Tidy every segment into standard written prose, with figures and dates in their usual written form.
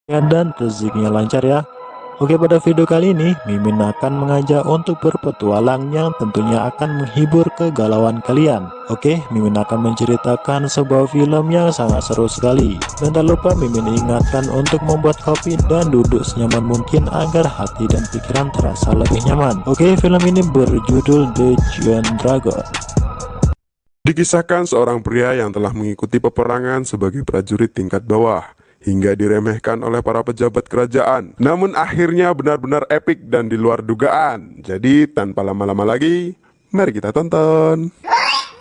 dan rezekinya lancar ya. Oke, pada video kali ini Mimin akan mengajak untuk berpetualang yang tentunya akan menghibur kegalauan kalian. Oke, Mimin akan menceritakan sebuah film yang sangat seru sekali. Dan tak lupa Mimin ingatkan untuk membuat kopi dan duduk senyaman mungkin agar hati dan pikiran terasa lebih nyaman. Oke, film ini berjudul The Giant Dragon. Dikisahkan seorang pria yang telah mengikuti peperangan sebagai prajurit tingkat bawah, hingga diremehkan oleh para pejabat kerajaan. Namun akhirnya benar-benar epik dan di luar dugaan. Jadi tanpa lama-lama lagi, mari kita tonton.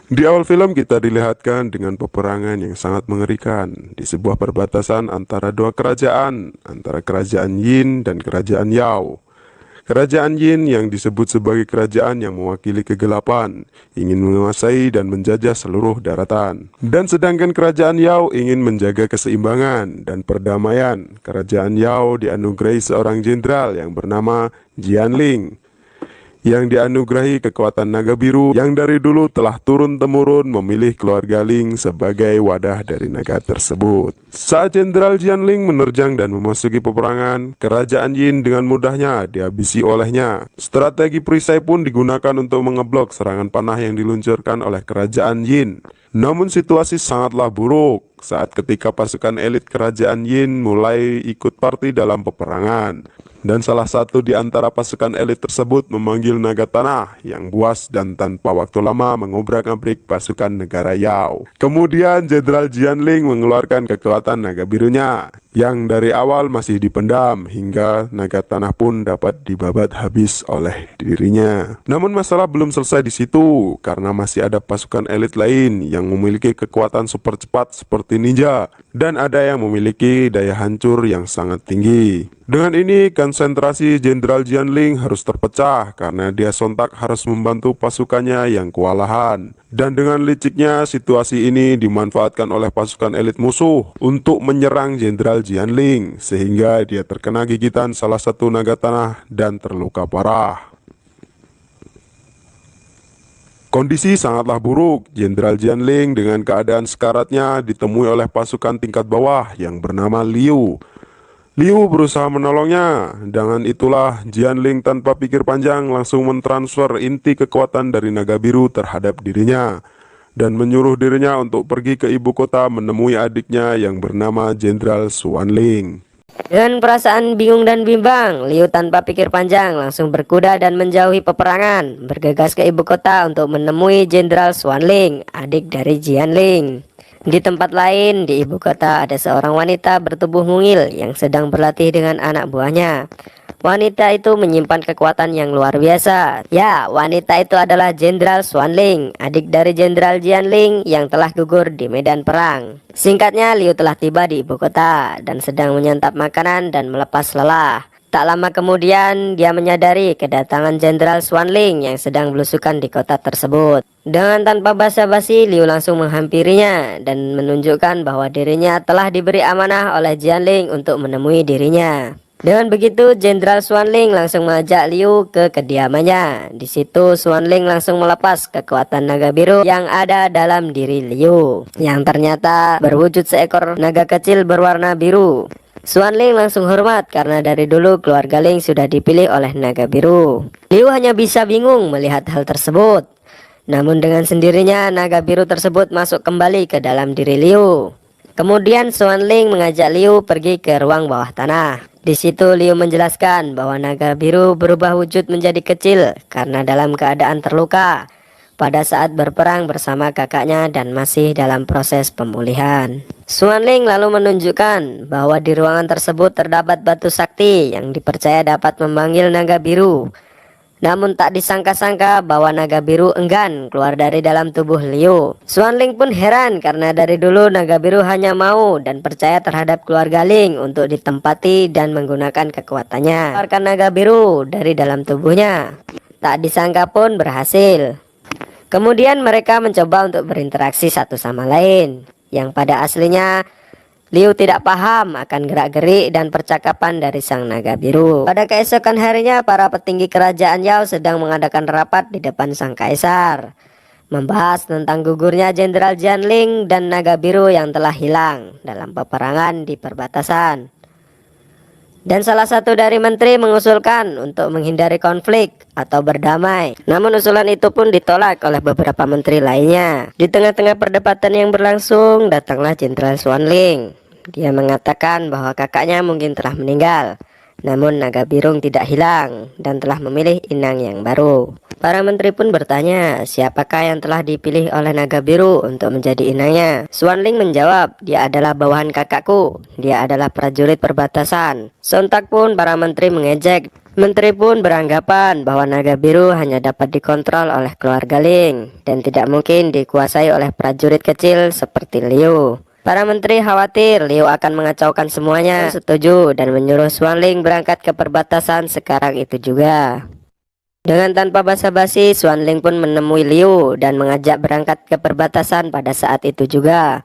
Di awal film kita dilihatkan dengan peperangan yang sangat mengerikan di sebuah perbatasan antara dua kerajaan, antara kerajaan Yin dan kerajaan Yao. Kerajaan Yin yang disebut sebagai kerajaan yang mewakili kegelapan, ingin menguasai dan menjajah seluruh daratan. Dan sedangkan kerajaan Yao ingin menjaga keseimbangan dan perdamaian. Kerajaan Yao dianugerahi seorang jenderal yang bernama Jianling, yang dianugerahi kekuatan naga biru yang dari dulu telah turun-temurun memilih keluarga Ling sebagai wadah dari naga tersebut. Saat Jenderal Jianling menerjang dan memasuki peperangan, kerajaan Yin dengan mudahnya dihabisi olehnya. Strategi perisai pun digunakan untuk mengeblok serangan panah yang diluncurkan oleh kerajaan Yin. Namun situasi sangatlah buruk saat ketika pasukan elit kerajaan Yin mulai ikut parti dalam peperangan. Dan salah satu di antara pasukan elit tersebut memanggil naga tanah yang buas dan tanpa waktu lama mengobrak-abrik pasukan negara Yao. Kemudian Jenderal Jianling mengeluarkan kekuatan naga birunya yang dari awal masih dipendam hingga naga tanah pun dapat dibabat habis oleh dirinya. Namun masalah belum selesai di situ karena masih ada pasukan elit lain yang memiliki kekuatan super cepat seperti ninja dan ada yang memiliki daya hancur yang sangat tinggi. Dengan ini konsentrasi Jenderal Jianling harus terpecah karena dia sontak harus membantu pasukannya yang kewalahan. Dan dengan liciknya situasi ini dimanfaatkan oleh pasukan elit musuh untuk menyerang Jenderal Jianling sehingga dia terkena gigitan salah satu naga tanah dan terluka parah. Kondisi sangatlah buruk. Jenderal Jianling dengan keadaan sekaratnya ditemui oleh pasukan tingkat bawah yang bernama Liu. Liu berusaha menolongnya. Dengan itulah Jianling tanpa pikir panjang langsung mentransfer inti kekuatan dari naga biru terhadap dirinya dan menyuruh dirinya untuk pergi ke ibu kota menemui adiknya yang bernama Jenderal Xuanling. Dengan perasaan bingung dan bimbang, Liu tanpa pikir panjang langsung berkuda dan menjauhi peperangan, bergegas ke ibu kota untuk menemui Jenderal Xuanling, adik dari Jianling. Di tempat lain, di ibu kota ada seorang wanita bertubuh mungil yang sedang berlatih dengan anak buahnya. Wanita itu menyimpan kekuatan yang luar biasa. Ya, wanita itu adalah Jenderal Xuanling, adik dari Jenderal Jianling yang telah gugur di medan perang. Singkatnya, Liu telah tiba di ibu kota dan sedang menyantap makanan dan melepas lelah. Tak lama kemudian, dia menyadari kedatangan Jenderal Xuanling yang sedang belusukan di kota tersebut. Dengan tanpa basa-basi, Liu langsung menghampirinya dan menunjukkan bahwa dirinya telah diberi amanah oleh Jianling untuk menemui dirinya. Dengan begitu, Jenderal Xuanling langsung mengajak Liu ke kediamannya. Di situ, Xuanling langsung melepas kekuatan naga biru yang ada dalam diri Liu, yang ternyata berwujud seekor naga kecil berwarna biru. Xuanling langsung hormat karena dari dulu keluarga Ling sudah dipilih oleh naga biru. Liu hanya bisa bingung melihat hal tersebut. Namun dengan sendirinya naga biru tersebut masuk kembali ke dalam diri Liu. Kemudian Xuanling mengajak Liu pergi ke ruang bawah tanah. Di situ Liu menjelaskan bahwa naga biru berubah wujud menjadi kecil karena dalam keadaan terluka pada saat berperang bersama kakaknya dan masih dalam proses pemulihan. Xuanling lalu menunjukkan bahwa di ruangan tersebut terdapat batu sakti yang dipercaya dapat memanggil naga biru. Namun tak disangka-sangka bahwa naga biru enggan keluar dari dalam tubuh Liu. Xuanling pun heran karena dari dulu naga biru hanya mau dan percaya terhadap keluarga Ling untuk ditempati dan menggunakan kekuatannya. Keluarkan naga biru dari dalam tubuhnya. Tak disangka pun berhasil. Kemudian mereka mencoba untuk berinteraksi satu sama lain, yang pada aslinya Liu tidak paham akan gerak-gerik dan percakapan dari sang naga biru. Pada keesokan harinya, para petinggi kerajaan Yao sedang mengadakan rapat di depan sang kaisar, membahas tentang gugurnya Jenderal Jianling dan naga biru yang telah hilang dalam peperangan di perbatasan. Dan salah satu dari menteri mengusulkan untuk menghindari konflik atau berdamai. Namun usulan itu pun ditolak oleh beberapa menteri lainnya. Di tengah-tengah perdebatan yang berlangsung, datanglah Jenderal Xuanling. Dia mengatakan bahwa kakaknya mungkin telah meninggal. Namun naga birung tidak hilang dan telah memilih inang yang baru. Para menteri pun bertanya, siapakah yang telah dipilih oleh naga biru untuk menjadi inangnya? Xuanling menjawab, dia adalah bawahan kakakku. Dia adalah prajurit perbatasan. Sontak pun para menteri mengejek. Menteri pun beranggapan bahwa naga biru hanya dapat dikontrol oleh keluarga Ling dan tidak mungkin dikuasai oleh prajurit kecil seperti Liu. Para menteri khawatir Liu akan mengacaukan semuanya. Setuju dan menyuruh Xuanling berangkat ke perbatasan sekarang itu juga. Dengan tanpa basa-basi, Xuanling pun menemui Liu dan mengajak berangkat ke perbatasan pada saat itu juga.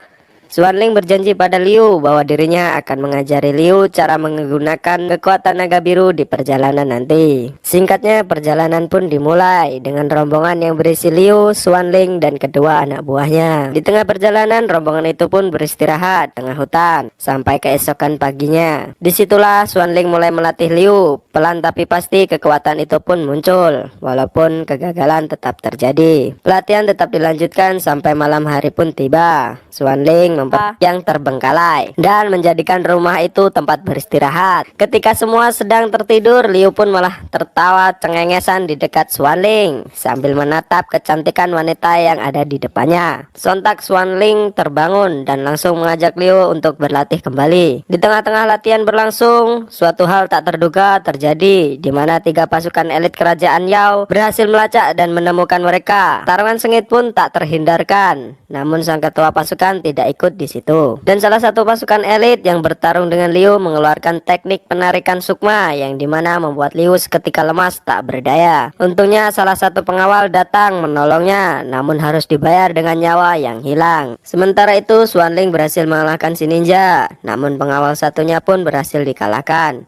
Xuanling berjanji pada Liu bahwa dirinya akan mengajari Liu cara menggunakan kekuatan naga biru di perjalanan nanti. Singkatnya, perjalanan pun dimulai dengan rombongan yang berisi Liu, Xuanling, dan kedua anak buahnya. Di tengah perjalanan, rombongan itu pun beristirahat tengah hutan sampai keesokan paginya. Disitulah Xuanling mulai melatih Liu. Pelan tapi pasti kekuatan itu pun muncul, walaupun kegagalan tetap terjadi. Pelatihan tetap dilanjutkan sampai malam hari pun tiba. Xuanling yang terbengkalai dan menjadikan rumah itu tempat beristirahat. Ketika semua sedang tertidur, Liu pun malah tertawa cengengesan di dekat Xuanling sambil menatap kecantikan wanita yang ada di depannya. Sontak Xuanling terbangun dan langsung mengajak Liu untuk berlatih kembali. Di tengah-tengah latihan berlangsung, suatu hal tak terduga terjadi di mana 3 pasukan elit kerajaan Yao berhasil melacak dan menemukan mereka. Taruhan sengit pun tak terhindarkan. Namun sang ketua pasukan tidak ikut di situ. Dan salah satu pasukan elit yang bertarung dengan Liu mengeluarkan teknik penarikan sukma yang dimana membuat Liu seketika lemas tak berdaya. Untungnya salah satu pengawal datang menolongnya, namun harus dibayar dengan nyawa yang hilang. Sementara itu Xuanling berhasil mengalahkan si ninja, namun pengawal satunya pun berhasil dikalahkan.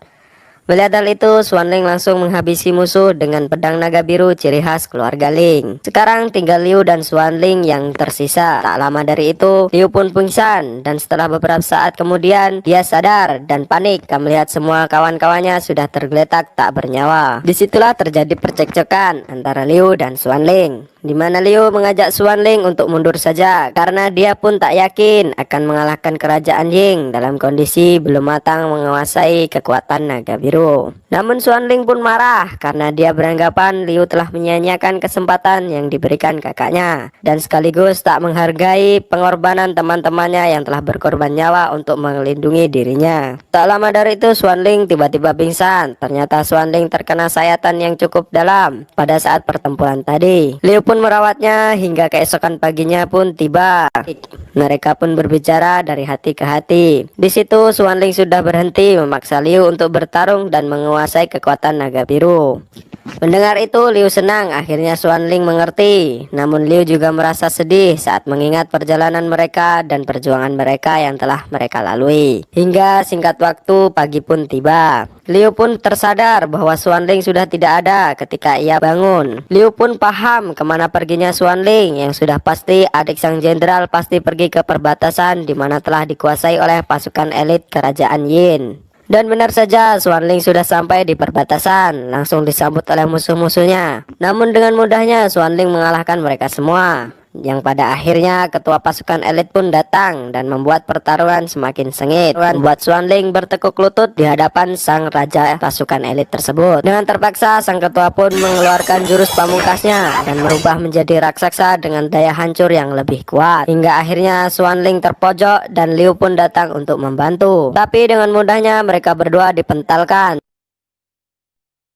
Melihat hal itu, Xuanling langsung menghabisi musuh dengan pedang naga biru ciri khas keluarga Ling. Sekarang tinggal Liu dan Xuanling yang tersisa. Tak lama dari itu, Liu pun pingsan dan setelah beberapa saat kemudian dia sadar dan panik melihat semua kawan-kawannya sudah tergeletak tak bernyawa. Disitulah terjadi percekcokan antara Liu dan Xuanling, di mana Liu mengajak Xuanling untuk mundur saja karena dia pun tak yakin akan mengalahkan kerajaan Ying dalam kondisi belum matang menguasai kekuatan naga biru. Namun Xuanling pun marah karena dia beranggapan Liu telah menyia-nyiakan kesempatan yang diberikan kakaknya dan sekaligus tak menghargai pengorbanan teman-temannya yang telah berkorban nyawa untuk melindungi dirinya. Tak lama dari itu Xuanling tiba-tiba pingsan. Ternyata Xuanling terkena sayatan yang cukup dalam pada saat pertempuran tadi. Liu pun merawatnya hingga keesokan paginya pun tiba. Mereka pun berbicara dari hati ke hati. Di situ Xuanling sudah berhenti memaksa Liu untuk bertarung dan menguasai kekuatan naga biru. Mendengar itu Liu senang, akhirnya Xuanling mengerti. Namun Liu juga merasa sedih saat mengingat perjalanan mereka dan perjuangan mereka yang telah mereka lalui. Hingga singkat waktu pagi pun tiba. Liu pun tersadar bahwa Xuanling sudah tidak ada ketika ia bangun. Liu pun paham kemana perginya Xuanling yang sudah pasti adik sang jenderal pasti pergi ke perbatasan di mana telah dikuasai oleh pasukan elit kerajaan Yin. Dan benar saja Xuanling sudah sampai di perbatasan, langsung disambut oleh musuh-musuhnya. Namun dengan mudahnya Xuanling mengalahkan mereka semua. Yang pada akhirnya ketua pasukan elit pun datang dan membuat pertarungan semakin sengit, membuat Xuanling bertekuk lutut di hadapan sang raja pasukan elit tersebut. Dengan terpaksa sang ketua pun mengeluarkan jurus pamungkasnya dan merubah menjadi raksasa dengan daya hancur yang lebih kuat. Hingga akhirnya Xuanling terpojok dan Liu pun datang untuk membantu. Tapi dengan mudahnya mereka berdua dipentalkan.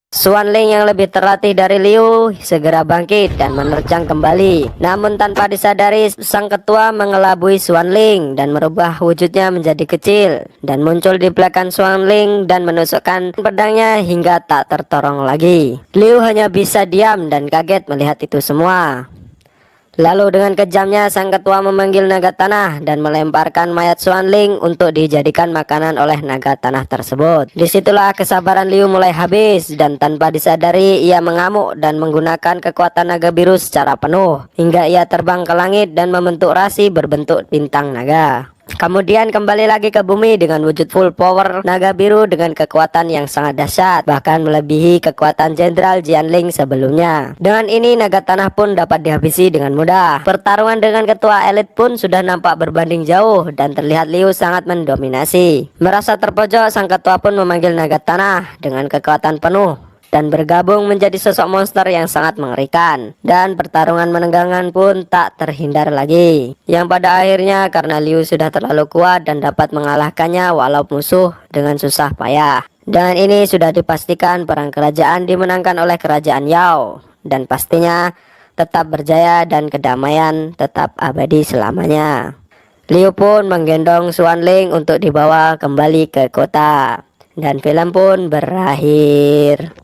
Xuanling yang lebih terlatih dari Liu segera bangkit dan menerjang kembali. Namun tanpa disadari sang ketua mengelabui Xuanling dan merubah wujudnya menjadi kecil dan muncul di belakang Xuanling dan menusukkan pedangnya hingga tak tertolong lagi. Liu hanya bisa diam dan kaget melihat itu semua. Lalu dengan kejamnya sang ketua memanggil naga tanah dan melemparkan mayat Xuanling untuk dijadikan makanan oleh naga tanah tersebut. Disitulah kesabaran Liu mulai habis dan tanpa disadari ia mengamuk dan menggunakan kekuatan naga biru secara penuh hingga ia terbang ke langit dan membentuk rasi berbentuk bintang naga. Kemudian kembali lagi ke bumi dengan wujud full power naga biru dengan kekuatan yang sangat dahsyat, bahkan melebihi kekuatan Jenderal Jianling sebelumnya. Dengan ini naga tanah pun dapat dihabisi dengan mudah. Pertarungan dengan ketua elit pun sudah nampak berbanding jauh dan terlihat Liu sangat mendominasi. Merasa terpojok, sang ketua pun memanggil naga tanah dengan kekuatan penuh dan bergabung menjadi sosok monster yang sangat mengerikan. Dan pertarungan menegangkan pun tak terhindar lagi, yang pada akhirnya karena Liu sudah terlalu kuat dan dapat mengalahkannya walau musuh dengan susah payah. Dengan ini sudah dipastikan perang kerajaan dimenangkan oleh kerajaan Yao, dan pastinya tetap berjaya dan kedamaian tetap abadi selamanya. Liu pun menggendong Xuanling untuk dibawa kembali ke kota, dan film pun berakhir.